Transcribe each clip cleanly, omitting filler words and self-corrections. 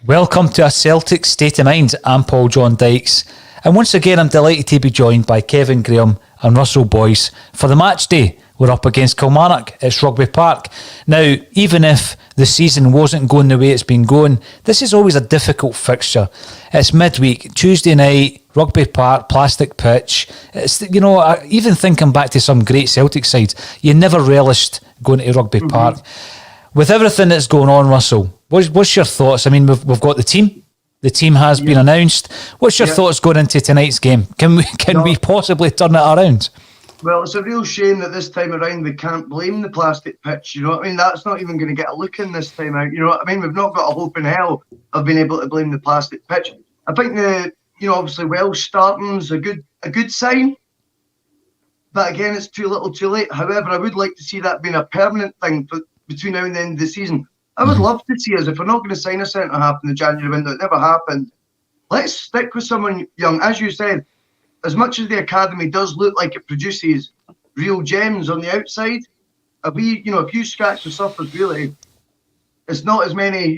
Welcome to A Celtic State of Mind. I'm Paul John Dykes, and once again I'm delighted to be joined by Kevin Graham and Russell Boyce for the match day. We're up against Kilmarnock at Rugby Park. Now, even if the season wasn't going the way it's been going, this is always a difficult fixture. It's midweek, Tuesday night, Rugby Park, plastic pitch. It's, even thinking back to some great Celtic sides, you never relished going to Rugby Park. With everything that's going on, Russell, what's your thoughts? I mean, we've got the team. The team has been announced. What's your thoughts going into tonight's game? Can we possibly turn it around? Well, it's a real shame that this time around we can't blame the plastic pitch. You know what I mean? That's not even going to get a look in this time out. You know what I mean? We've not got a hope in hell of being able to blame the plastic pitch. I think obviously Welsh starting's a good sign. But again, it's too little too late. However, I would like to see that being a permanent thing between now and the end of the season. I would love to see us, if we're not going to sign a centre-half in the January window, it never happened. Let's stick with someone young. As you said, as much as the academy does look like it produces real gems on the outside, if you scratch the surface, really, it's not as many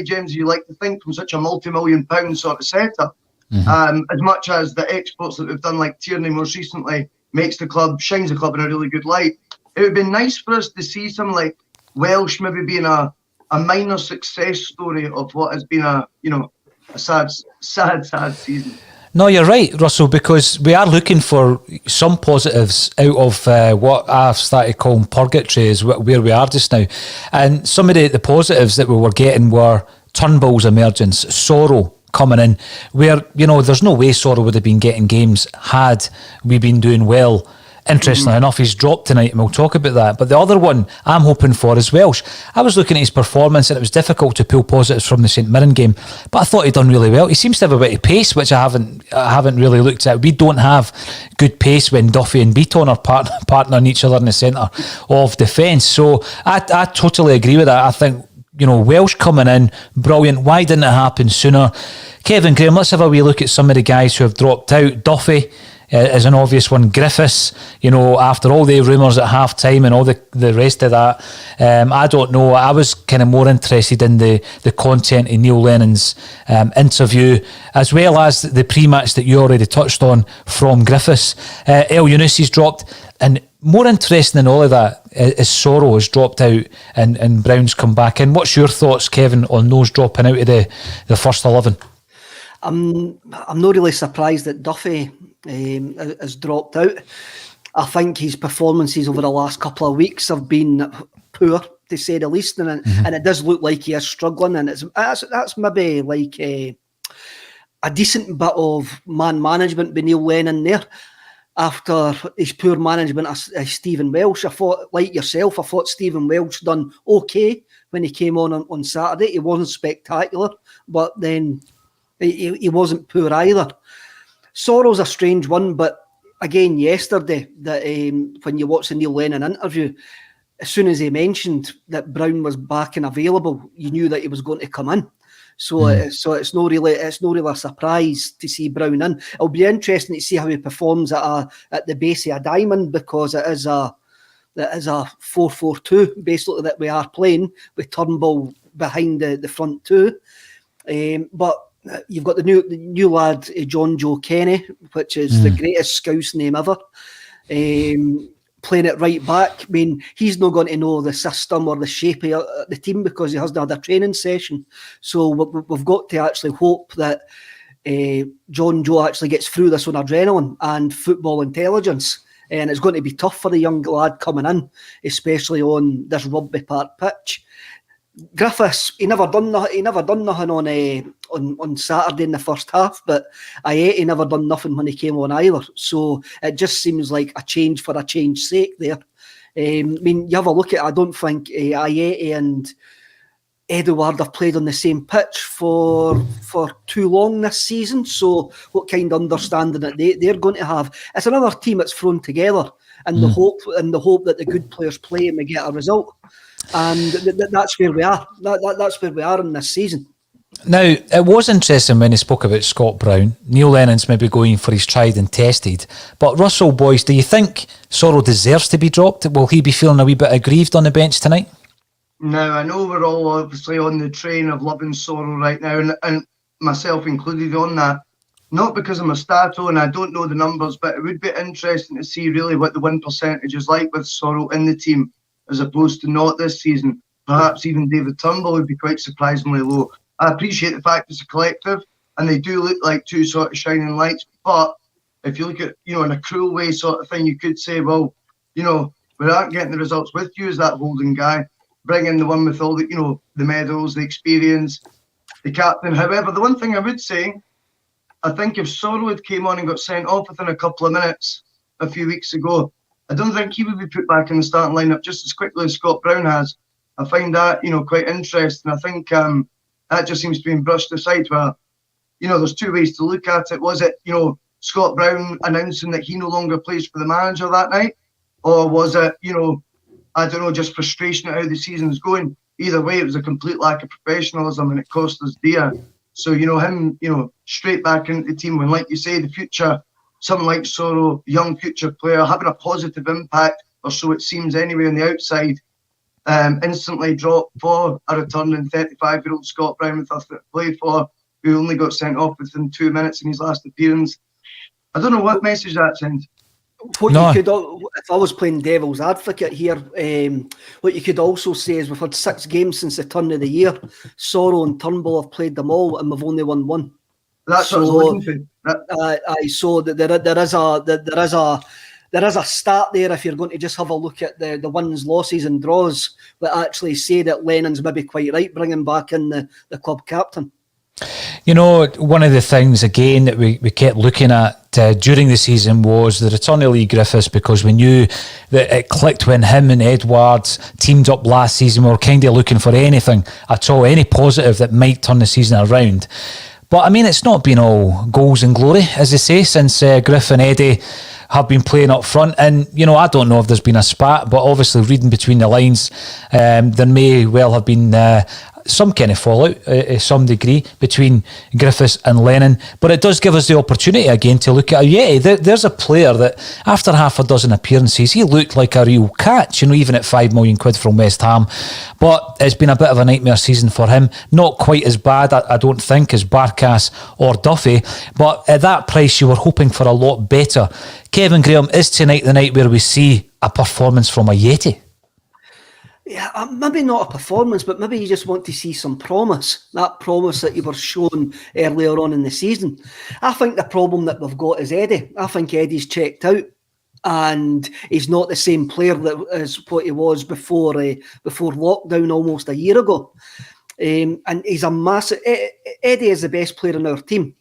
gems as you like to think from such a multi-million-pound sort of setup. As much as the exports that we've done, like Tierney most recently, shines the club in a really good light. It would be nice for us to see some like Welsh maybe being a minor success story of what has been a sad season. No, you're right, Russell, because we are looking for some positives out of what I've started calling purgatory, is where we are just now. And some of the positives that we were getting were Turnbull's emergence, Sorrow coming in, where, there's no way Sorrow would have been getting games had we been doing well. Interestingly enough, he's dropped tonight, and we'll talk about that. But the other one I'm hoping for is Welsh. I was looking at his performance, and it was difficult to pull positives from the St Mirren game, but I thought he'd done really well. He seems to have a bit of pace, which I haven't really looked at. We don't have good pace when Duffy and Beaton are partnering each other in the centre of defence. So I totally agree with that. I think, Welsh coming in, brilliant. Why didn't it happen sooner? Kevin Graham, let's have a wee look at some of the guys who have dropped out. Duffy is an obvious one. Griffiths, after all the rumours at half time and all the rest of that, I don't know. I was kind of more interested in the content in Neil Lennon's interview, as well as the pre-match that you already touched on from Griffiths. El Yunusi's dropped, and more interesting than all of that is Sorrow has dropped out and Brown's come back in. What's your thoughts, Kevin, on those dropping out of the first 11? I'm not really surprised that Duffy has dropped out. I think his performances over the last couple of weeks have been poor, to say the least, and it does look like he is struggling, and that's maybe like a decent bit of man management by Neil Lennon there. After his poor management of Stephen Welsh, I thought, like yourself, Stephen Welsh done okay when he came on Saturday. He wasn't spectacular, but then he wasn't poor either. Sorrow's a strange one, but again, yesterday, that when you watch the Neil Lennon interview, as soon as he mentioned that Brown was back and available, you knew that he was going to come in. So it's not really a surprise to see Brown in. It'll be interesting to see how he performs at the base of a diamond, because it is a 4-4-2 basically that we are playing, with Turnbull behind the front two. But you've got the new lad, John Joe Kenny, which is the greatest Scouse name ever. Playing it right back. I mean, he's not going to know the system or the shape of the team because he hasn't had a training session. So we've got to actually hope that John Joe actually gets through this on adrenaline and football intelligence. And it's going to be tough for the young lad coming in, especially on this Rugby Park pitch. Griffiths, he never done nothing on Saturday in the first half, but he never done nothing when he came on either. So it just seems like a change for a change's sake there. I mean, you have a look at it, I don't think Ayeti and Edouard have played on the same pitch for too long this season. So what kind of understanding that they're going to have? It's another team that's thrown together in the hope that the good players play and we get a result. And that's where we are. That's where we are in this season. Now, it was interesting when he spoke about Scott Brown. Neil Lennon's maybe going for his tried and tested. But Russell, boys, do you think Sorrow deserves to be dropped? Will he be feeling a wee bit aggrieved on the bench tonight? Now, I know we're all obviously on the train of love and sorrow right now, and myself included on that. Not because I'm a stato and I don't know the numbers, but it would be interesting to see really what the win percentage is like with Sorrell in the team, as opposed to not this season. Perhaps even David Turnbull would be quite surprisingly low. I appreciate the fact it's a collective, and they do look like two sort of shining lights. But if you look at, in a cruel way sort of thing, you could say, well, we aren't getting the results with you as that holding guy. Bring in the one with all the, the medals, the experience, the captain. However, the one thing I would say, I think if Sorrell had came on and got sent off within a couple of minutes a few weeks ago, I don't think he would be put back in the starting lineup just as quickly as Scott Brown has. I find that, quite interesting. I think that just seems to be brushed aside where, there's two ways to look at it. Was it, Scott Brown announcing that he no longer plays for the manager that night? Or was it, I don't know, just frustration at how the season's going? Either way, it was a complete lack of professionalism and it cost us dear. So, him, straight back into the team when, like you say, the future, someone like Sorrell, young future player, having a positive impact, or so it seems anyway on the outside, instantly dropped for a returning 35-year-old Scott Brown with us that played for, who only got sent off within 2 minutes in his last appearance. I don't know what message that sends. If I was playing devil's advocate here, what you could also say is we've had 6 games since the turn of the year. Sorrell and Turnbull have played them all, and we've only won 1. That's what I was looking for. So there is a start there if you're going to just have a look at the wins, losses, and draws that actually say that Lennon's maybe quite right bringing back in the club captain. One of the things, again, that we kept looking at during the season was the return of Lee Griffiths, because we knew that it clicked when him and Edwards teamed up last season. We were kind of looking for anything at all, any positive that might turn the season around. But, it's not been all goals and glory, as they say, since Griff and Eddie have been playing up front. And, I don't know if there's been a spat, but obviously reading between the lines, there may well have been some kind of fallout to some degree between Griffiths and Lennon. But it does give us the opportunity again to look at, there's a player that after half a dozen appearances, he looked like a real catch, even at £5 million from West Ham. But it's been a bit of a nightmare season for him. Not quite as bad, I don't think, as Barkas or Duffy. But at that price, you were hoping for a lot better. Kevin Graham, is tonight the night where we see a performance from a Yeti? Yeah, maybe not a performance, but maybe you just want to see some promise. That promise that you were shown earlier on in the season. I think the problem that we've got is Eddie. I think Eddie's checked out, and he's not the same player that as what he was before lockdown almost a year ago. And he's a massive. Eddie is the best player in our team.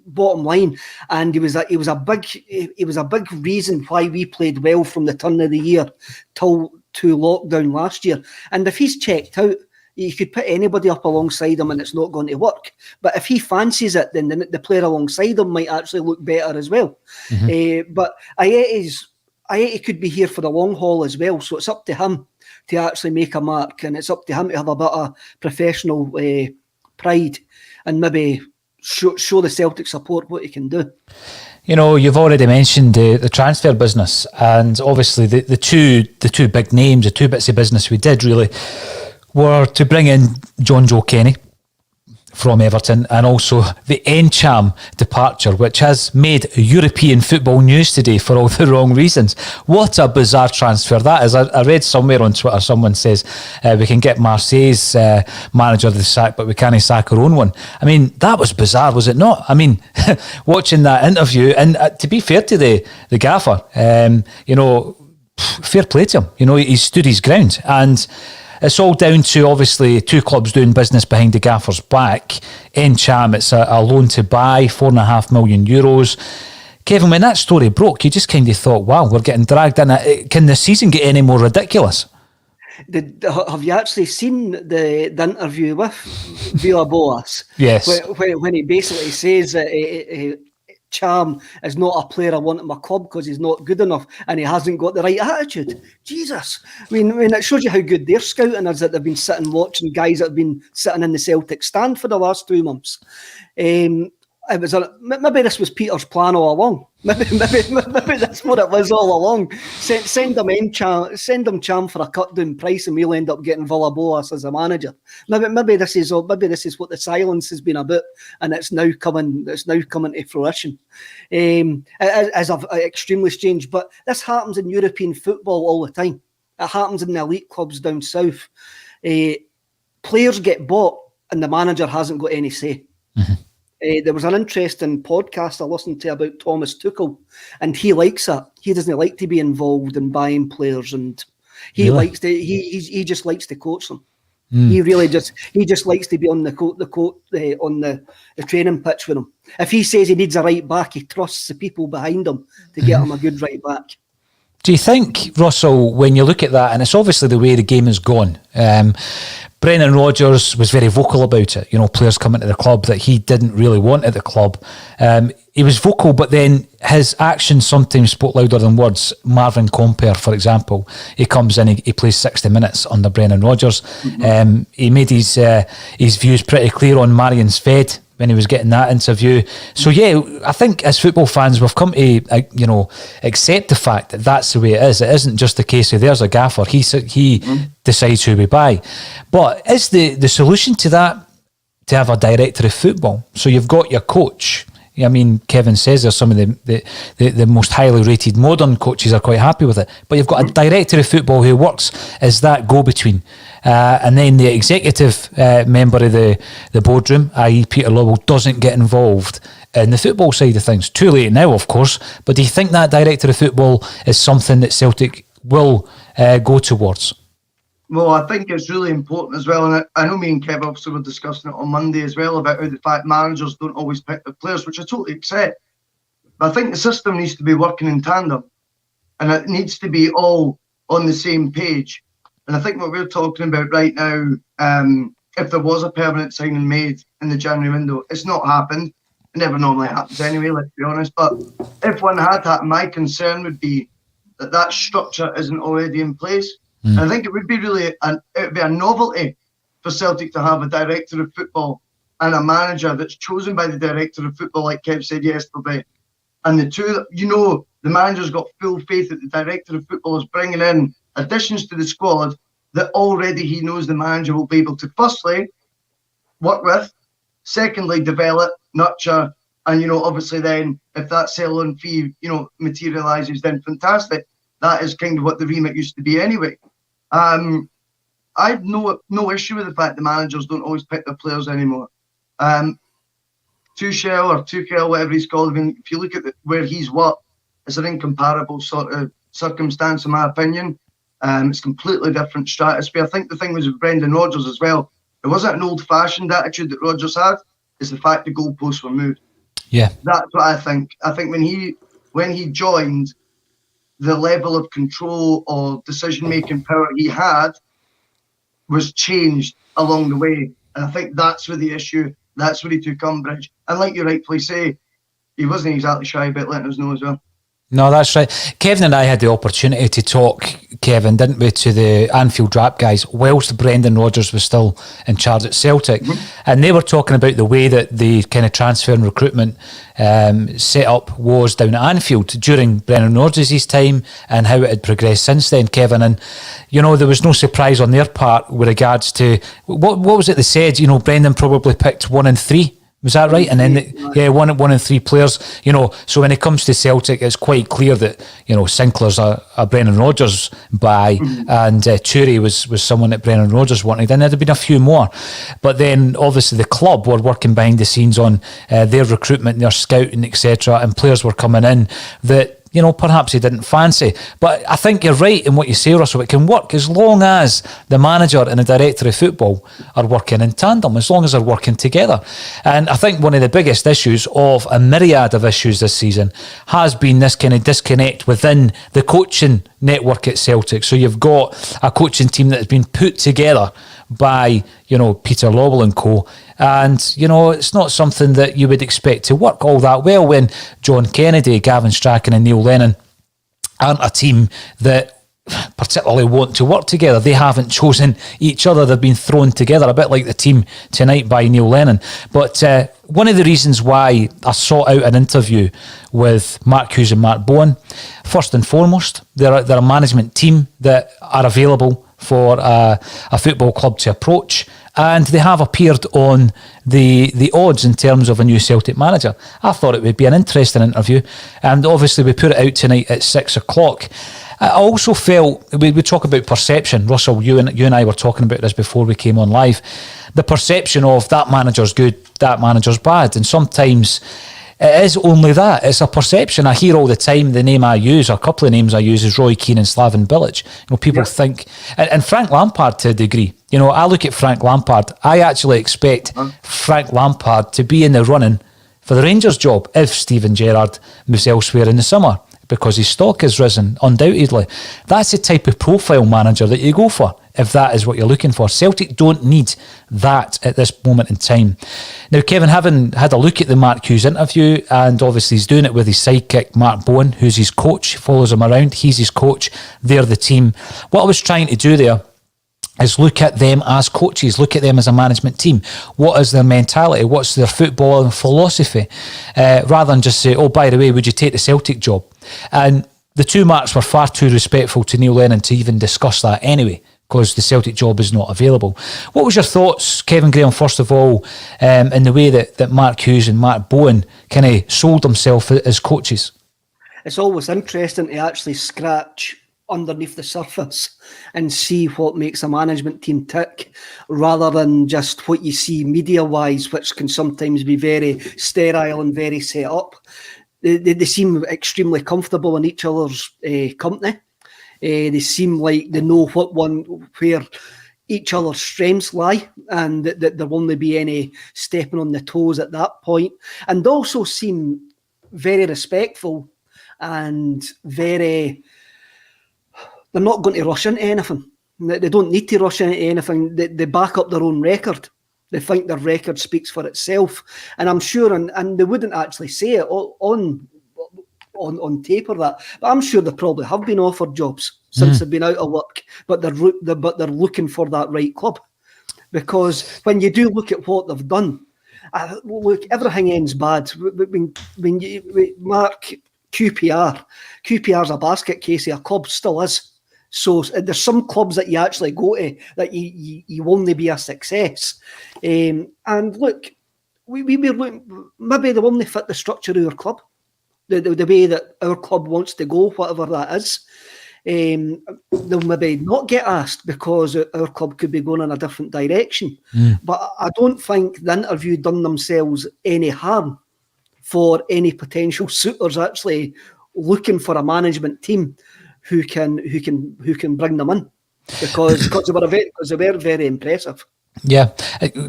Bottom line, and he was a big reason why we played well from the turn of the year till to lockdown last year. And if he's checked out, you could put anybody up alongside him and it's not going to work. But if he fancies it, then the player alongside him might actually look better as well. Mm-hmm. But Aieti could be here for the long haul as well, so it's up to him to actually make a mark, and it's up to him to have a bit of professional pride and maybe show the Celtic support what he can do. You've already mentioned the transfer business, and obviously the two big names, the two bits of business we did really were to bring in John Joe Kenny from Everton, and also the Encham departure, which has made European football news today for all the wrong reasons. What a bizarre transfer that is. I read somewhere on Twitter, someone says we can get Marseille's manager the sack, but we can't sack our own one. That was bizarre, was it not? Watching that interview, and to be fair to the gaffer, fair play to him. He stood his ground, and it's all down to, obviously, two clubs doing business behind the gaffer's back. Encham, it's a loan to buy, €4.5 million. Kevin, when that story broke, you just kind of thought, wow, we're getting dragged in it. Can the season get any more ridiculous? Have you actually seen the interview with Villas-Boas? Yes. When he basically says that Cham is not a player I want in my club because he's not good enough and he hasn't got the right attitude. Jesus. It shows you how good their scouting is, that they've been sitting watching guys that have been sitting in the Celtic stand for the last 2 months. it was maybe this was Peter's plan all along. Maybe that's what it was all along. Send him Cham for a cut down price, and we'll end up getting Villaboas as a manager. Maybe this is what the silence has been about, and it's now coming to fruition. As I've extremely strange, but this happens in European football all the time. It happens in the elite clubs down south. Players get bought, and the manager hasn't got any say. Mm-hmm. There was an interesting podcast I listened to about Thomas Tuchel, and he likes it. He doesn't like to be involved in buying players, and he likes to. He just likes to coach them. He just likes to be on the training pitch with them. If he says he needs a right back, he trusts the people behind him to get him a good right back. Do you think, Russell, when you look at that, and it's obviously the way the game has gone, Brendan Rodgers was very vocal about it, players coming to the club that he didn't really want at the club. He was vocal, but then his actions sometimes spoke louder than words. Marvin Compere, for example, he comes in, he plays 60 minutes under Brendan Rodgers. Mm-hmm. He made his views pretty clear on Marion Sved when he was getting that interview. So yeah, I think as football fans, we've come to accept the fact that that's the way it is. It isn't just a case of there's a gaffer, he decides who we buy. But is the solution to that to have a director of football? So you've got your coach. I mean, Kevin says there's some of the most highly rated modern coaches are quite happy with it. But you've got a director of football who works as that go-between. And then the executive member of the boardroom, i.e. Peter Lowell, doesn't get involved in the football side of things. Too late now, of course. But do you think that director of football is something that Celtic will go towards? Well, I think it's really important as well, and I know me and Kev obviously were discussing it on Monday as well about how the fact managers don't always pick the players, which I totally accept. But I think the system needs to be working in tandem, and it needs to be all on the same page. And I think what we're talking about right now, if there was a permanent signing made in the January window, it's not happened. It never normally happens anyway, let's be honest. But if one had happened, my concern would be that structure isn't already in place. And I think it would be a novelty for Celtic to have a director of football and a manager that's chosen by the director of football, like Kev said yesterday. And the two, the manager's got full faith that the director of football is bringing in additions to the squad that already he knows the manager will be able to, firstly, work with, secondly, develop, nurture, and, obviously then, if that sell-on fee, materialises, then fantastic. That is kind of what the remit used to be anyway. I've no issue with the fact the managers don't always pick their players anymore. Tuchel, whatever he's called, I mean, if you look at where he's worked, it's an incomparable sort of circumstance, in my opinion. It's completely different stratosphere. I think the thing was with Brendan Rodgers as well. It wasn't an old-fashioned attitude that Rodgers had. It's the fact the goalposts were moved. Yeah, that's what I think. I think when he joined, the level of control or decision-making power he had was changed along the way. And I think that's where the issue, that's where he took umbrage. And like you rightfully say, he wasn't exactly shy about letting us know as well. No, that's right. Kevin and I had the opportunity to talk, Kevin, didn't we, to the Anfield Rap guys whilst Brendan Rodgers was still in charge at Celtic. Mm-hmm. And they were talking about the way that the kind of transfer and recruitment set up was down at Anfield during Brendan Rodgers' time and how it had progressed since then, Kevin. And, there was no surprise on their part with regards to, what was it they said? Brendan probably picked 1 and 3. Was that right? And then, one and 3 players. So when it comes to Celtic, it's quite clear that Sinclair's a Brendan Rodgers buy, and Toure was someone that Brendan Rodgers wanted, and there'd have been a few more. But then, obviously, the club were working behind the scenes on their recruitment, their scouting, etc., and players were coming in that perhaps he didn't fancy. But I think you're right in what you say, Russell. It can work as long as the manager and the director of football are working in tandem, as long as they're working together. And I think one of the biggest issues of a myriad of issues this season has been this kind of disconnect within the coaching network at Celtic. So you've got a coaching team that has been put together by, Peter Lowell and co. And, it's not something that you would expect to work all that well when John Kennedy, Gavin Strachan and Neil Lennon aren't a team that particularly want to work together. They haven't chosen each other. They've been thrown together, a bit like the team tonight by Neil Lennon. But one of the reasons why I sought out an interview with Mark Hughes and Mark Bowen, first and foremost, they're a management team that are available for a football club to approach, and they have appeared on the odds in terms of a new Celtic manager. I thought it would be an interesting interview, and obviously we put it out tonight at 6 o'clock. I also felt, we talk about perception. Russell, you and I were talking about this before we came on live. The perception of that manager's good, that manager's bad. And sometimes it is only that. It's a perception. I hear all the time the name I use, a couple of names I use, is Roy Keane and Slaven Bilic. People think, and Frank Lampard to a degree. I look at Frank Lampard. I actually expect Frank Lampard to be in the running for the Rangers job if Steven Gerrard moves elsewhere in the summer, because his stock has risen, undoubtedly. That's the type of profile manager that you go for, if that is what you're looking for. Celtic don't need that at this moment in time. Now, Kevin, having had a look at the Mark Hughes interview, and obviously he's doing it with his sidekick, Mark Bowen, who's his coach, follows him around. He's his coach, they're the team. What I was trying to do there is look at them as coaches, look at them as a management team. What is their mentality? What's their football and philosophy? Rather than just say, oh, by the way, would you take the Celtic job? And the two Marks were far too respectful to Neil Lennon to even discuss that anyway, because the Celtic job is not available. What was your thoughts, Kevin Graham, first of all, in the way that Mark Hughes and Mark Bowen kind of sold themselves as coaches? It's always interesting to actually scratch underneath the surface and see what makes a management team tick, rather than just what you see media-wise, which can sometimes be very sterile and very set up. They seem extremely comfortable in each other's company. They seem like they know where each other's strengths lie, and that there will only be any stepping on the toes at that point. And also seem very respectful and very... They're not going to rush into anything. They don't need to rush into anything. They back up their own record. They think their record speaks for itself. And I'm sure, and they wouldn't actually say it on tape or that, but I'm sure they probably have been offered jobs since they've been out of work, but they're looking for that right club. Because when you do look at what they've done, look, everything ends bad. When you mark QPR's a basket case, a club still is. So there's some clubs that you actually go to that you only be a success. And look, we maybe they only fit the structure of our club, the way that our club wants to go, whatever that is. They'll maybe not get asked because our club could be going in a different direction. But I don't think the interview done themselves any harm for any potential suitors actually looking for a management team who can bring them in, because they were very impressive. Yeah.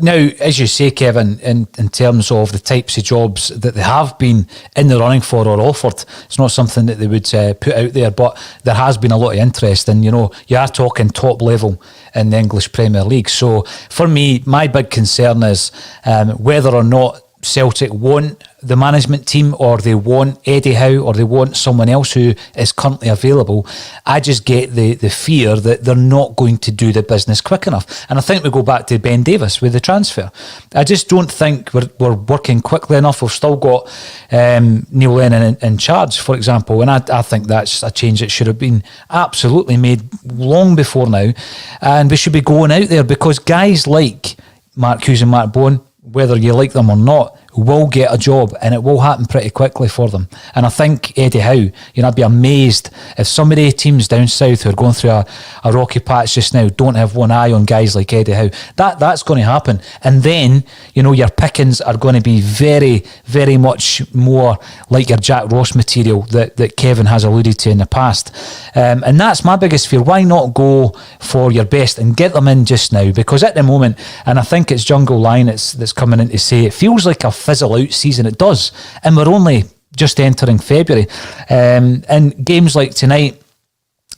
Now, as you say, Kevin, in terms of the types of jobs that they have been in the running for or offered, it's not something that they would put out there, but there has been a lot of interest, and you are talking top level in the English Premier League. So for me, my big concern is whether or not Celtic want the management team, or they want Eddie Howe, or they want someone else who is currently available. I just get the fear that they're not going to do the business quick enough. And I think we go back to Ben Davis with the transfer. I just don't think we're working quickly enough. We've still got Neil Lennon in charge, for example, and I think that's a change that should have been absolutely made long before now. And we should be going out there, because guys like Mark Hughes and Mark Bowen, whether you like them or not, will get a job, and it will happen pretty quickly for them. And I think Eddie Howe, I'd be amazed if some of the teams down south who are going through a rocky patch just now don't have one eye on guys like Eddie Howe. That's going to happen. And then, your pickings are going to be very, very much more like your Jack Ross material that Kevin has alluded to in the past. And that's my biggest fear. Why not go for your best and get them in just now? Because at the moment, and I think it's Jungle Lion that's coming in to say, it feels like a fizzle out season. It does, and we're only just entering February, and games like tonight,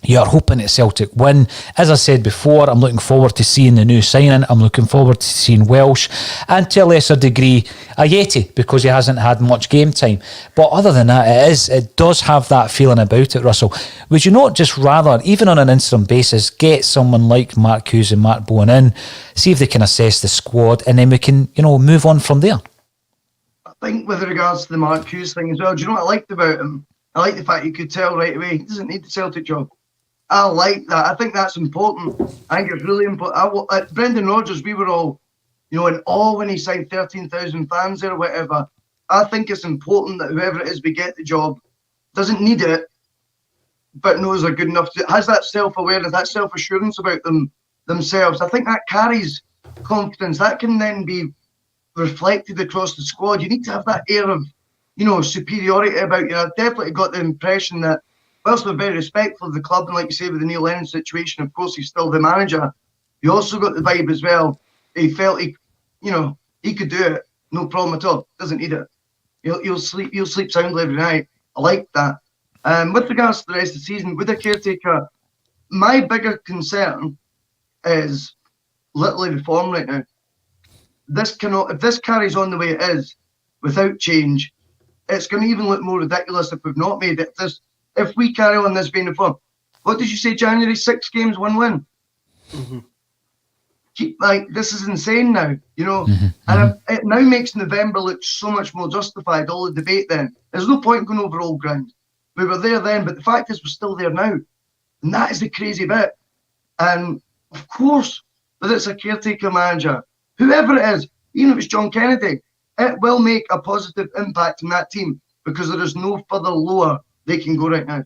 You're hoping that Celtic win. As I said before, I'm looking forward to seeing the new signing. I'm looking forward to seeing Welsh, and to a lesser degree Ajeti, because he hasn't had much game time. But other than that, it does have that feeling about it, Russell. Would you not just rather, even on an interim basis, get someone like Mark Hughes and Mark Bowen in, see if they can assess the squad, and then we can, move on from there? I think with regards to the Mark Hughes thing as well, do you know what I liked about him? I like the fact you could tell right away he doesn't need the Celtic job. I like that. I think that's important. I think it's really important. At Brendan Rodgers, we were all, in awe when he signed 13,000 fans there or whatever. I think it's important that whoever it is we get the job doesn't need it, but knows they're good enough has that self-awareness, that self-assurance about themselves. I think that carries confidence. That can then be reflected across the squad. You need to have that air of, superiority about you. I've definitely got the impression that whilst we're very respectful of the club, and like you say with the Neil Lennon situation, of course he's still the manager, you also got the vibe as well. He felt he could do it, no problem at all. Doesn't need it. He'll sleep soundly every night. I like that. With regards to the rest of the season, with the caretaker, my bigger concern is literally the form right now. If this carries on the way it is, without change, it's going to even look more ridiculous if we've not made it. If we carry on this being the form, what did you say, January? 6 games, 1 win? Mm-hmm. This is insane now, and it now makes November look so much more justified, all the debate then. There's no point going over old ground. We were there then, but the fact is we're still there now. And that is the crazy bit. And of course, whether it's a caretaker manager, whoever it is, even if it's John Kennedy, it will make a positive impact on that team because there is no further lower they can go right now.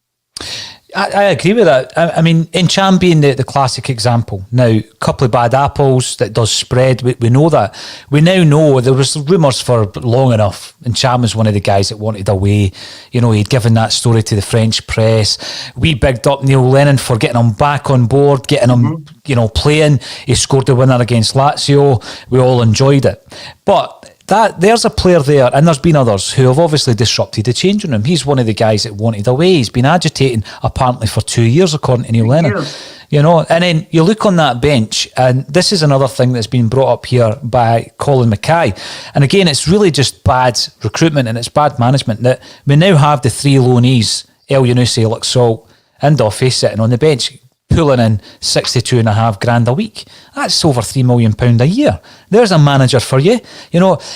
I agree with that. I mean, Encham being the classic example. Now, a couple of bad apples that does spread. We know that. We now know there was rumours for long enough. Encham was one of the guys that wanted away. He'd given that story to the French press. We bigged up Neil Lennon for getting him back on board, getting him, playing. He scored the winner against Lazio. We all enjoyed it. But there's a player there, and there's been others who have obviously disrupted the changing room. He's one of the guys that wanted away. He's been agitating apparently for 2 years, according to Neil Lennon. And then you look on that bench, and this is another thing that's been brought up here by Colin Mackay. And again, it's really just bad recruitment and it's bad management that we now have the 3 loanees, El Yunusi, Luxalt and Duffy, sitting on the bench, pulling in 62.5 grand a week. That's over £3 million a year. There's a manager for you,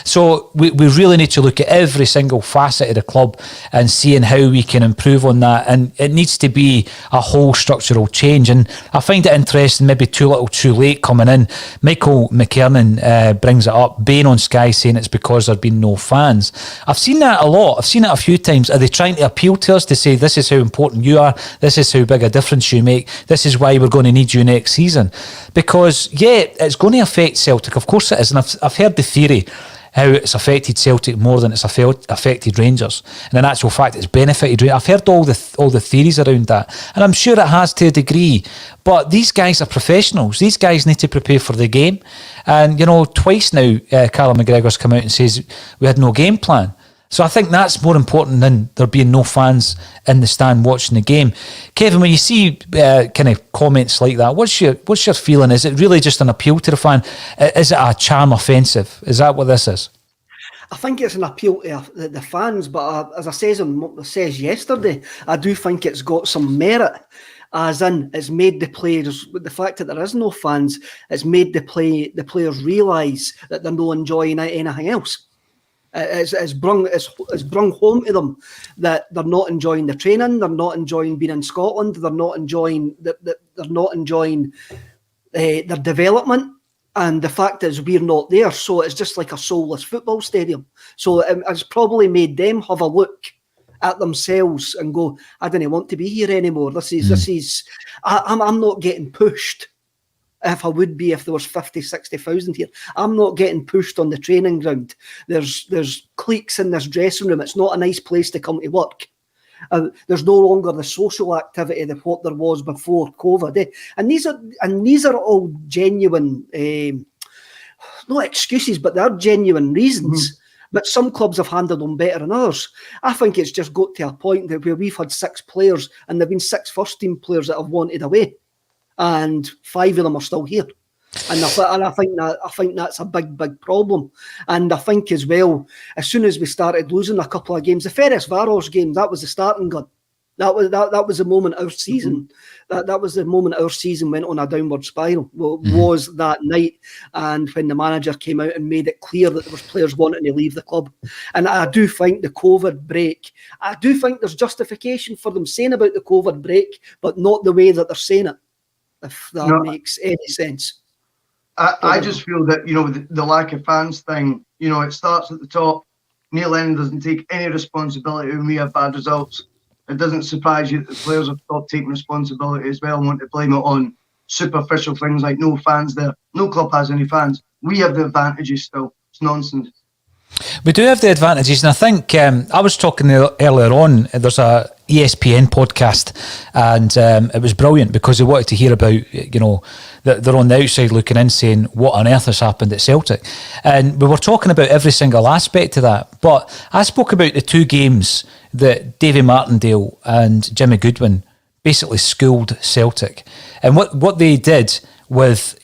So we really need to look at every single facet of the club and seeing how we can improve on that. And it needs to be a whole structural change. And I find it interesting, maybe too little too late coming in. Michael McKernan brings it up. Bain on Sky saying it's because there have been no fans. I've seen that a lot. I've seen it a few times. Are they trying to appeal to us to say this is how important you are? This is how big a difference you make. This is why we're going to need you next season. Because, it's going to affect Celtic. Of course it is. And I've heard the theory how it's affected Celtic more than it's affected Rangers. And in actual fact, it's benefited Rangers. I've heard all the theories around that. And I'm sure it has to a degree. But these guys are professionals. These guys need to prepare for the game. And, twice now, Callum McGregor's come out and says we had no game plan. So I think that's more important than there being no fans in the stand watching the game. Kevin, when you see kind of comments like that, what's your feeling? Is it really just an appeal to the fan? Is it a charm offensive? Is that what this is? I think it's an appeal to the fans, but as I says yesterday, I do think it's got some merit. As in, it's made the players, with the fact that there is no fans, it's made the players realise that they're not enjoying anything else. It's brung home to them that they're not enjoying the training, they're not enjoying being in Scotland, they're not enjoying their development, and the fact is we're not there. So it's just like a soulless football stadium. So it's probably made them have a look at themselves and go, I don't want to be here anymore. I'm not getting pushed. If I would be, if there was 50, 60,000 here, I'm not getting pushed on the training ground. There's cliques in this dressing room. It's not a nice place to come to work. There's no longer the social activity that what there was before COVID. And these are all genuine, not excuses, but they're genuine reasons. But some clubs have handled them better than others. I think it's just got to a point that where we've had 6 players and there've been 6 first-team players that have wanted away, and 5 of them are still here. And I think that's a big problem. And I think as well, as soon as we started losing a couple of games, the Ferencváros game, that was the starting gun. That was the moment our season. That was the moment our season went on a downward spiral. Well, was that night, and when the manager came out and made it clear that there was players wanting to leave the club. And I do think the COVID break, I do think there's justification for them saying about the COVID break, but not the way that they're saying it. If that makes any sense. I just feel that, the lack of fans thing, it starts at the top. Neil Lennon doesn't take any responsibility when we have bad results. It doesn't surprise you that the players have stopped taking responsibility as well and want to blame it on superficial things like no fans there. No club has any fans. We have the advantages still. It's nonsense. We do have the advantages, and I think I was talking earlier on, there's a ESPN podcast, and it was brilliant because they wanted to hear about, that they're on the outside looking in saying, what on earth has happened at Celtic? And we were talking about every single aspect of that, but I spoke about the 2 games that Davy Martindale and Jimmy Goodwin basically schooled Celtic, and what they did with,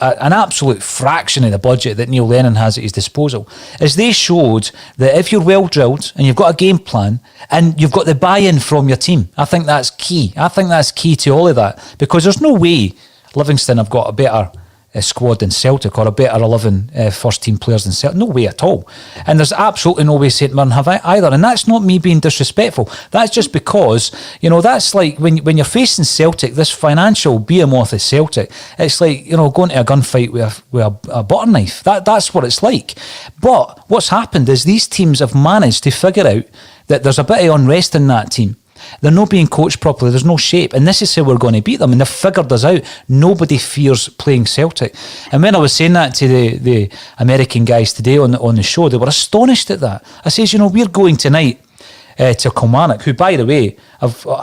an absolute fraction of the budget that Neil Lennon has at his disposal, is they showed that if you're well drilled and you've got a game plan and you've got the buy-in from your team, I think that's key. I think that's key to all of that, because there's no way Livingston have got a better squad than Celtic, or a better 11 first-team players than Celtic. No way at all. And there's absolutely no way St Mirren have either. And that's not me being disrespectful. That's just because, that's like when you're facing Celtic, this financial behemoth of Celtic, it's like, going to a gunfight with a butter knife. That's what it's like. But what's happened is these teams have managed to figure out that there's a bit of unrest in that team. They're not being coached properly. There's no shape. And this is how we're going to beat them. And they've figured us out. Nobody fears playing Celtic. And when I was saying that to the American guys today on the show, they were astonished at that. I says, we're going tonight to Kilmarnock, who, by the way,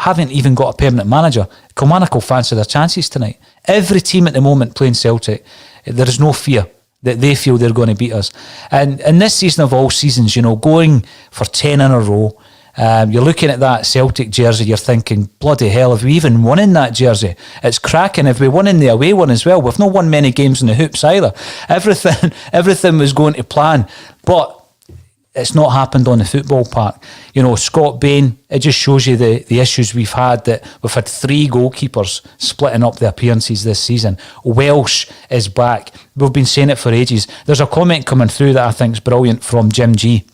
haven't even got a permanent manager. Kilmarnock will fancy their chances tonight. Every team at the moment playing Celtic, there is no fear that they feel they're going to beat us. And in this season of all seasons, going for 10 in a row, you're looking at that Celtic jersey, you're thinking, bloody hell, have we even won in that jersey? It's cracking. If we won in the away one as well, we've not won many games in the hoops either. Everything was going to plan, but it's not happened on the football park. Scott Bain, it just shows you the issues we've had, that we've had 3 goalkeepers splitting up the appearances this season. Welsh is back. We've been saying it for ages. There's a comment coming through that I think is brilliant from Jim G,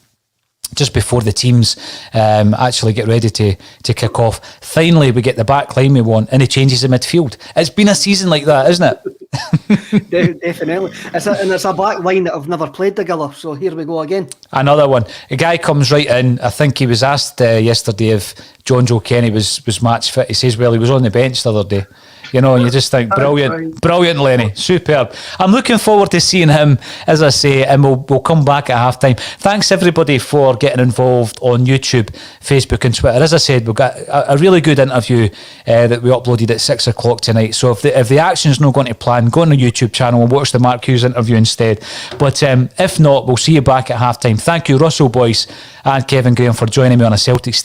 just before the teams actually get ready to kick off. Finally, we get the back line we want, and he changes the midfield. It's been a season like that, isn't it? Definitely. It's a back line that have never played together, so here we go again. Another one. A guy comes right in. I think he was asked yesterday if John Joe Kenny was match fit. He says, well, he was on the bench the other day. And you just think, brilliant, Lenny, superb. I'm looking forward to seeing him, as I say, and we'll come back at halftime. Thanks everybody for getting involved on YouTube, Facebook and Twitter. As I said, we've got a really good interview that we uploaded at 6 o'clock tonight. So if the action's not going to plan, go on the YouTube channel and watch the Mark Hughes interview instead. But if not, we'll see you back at halftime. Thank you, Russell Boyce and Kevin Graham, for joining me on A Celtic State.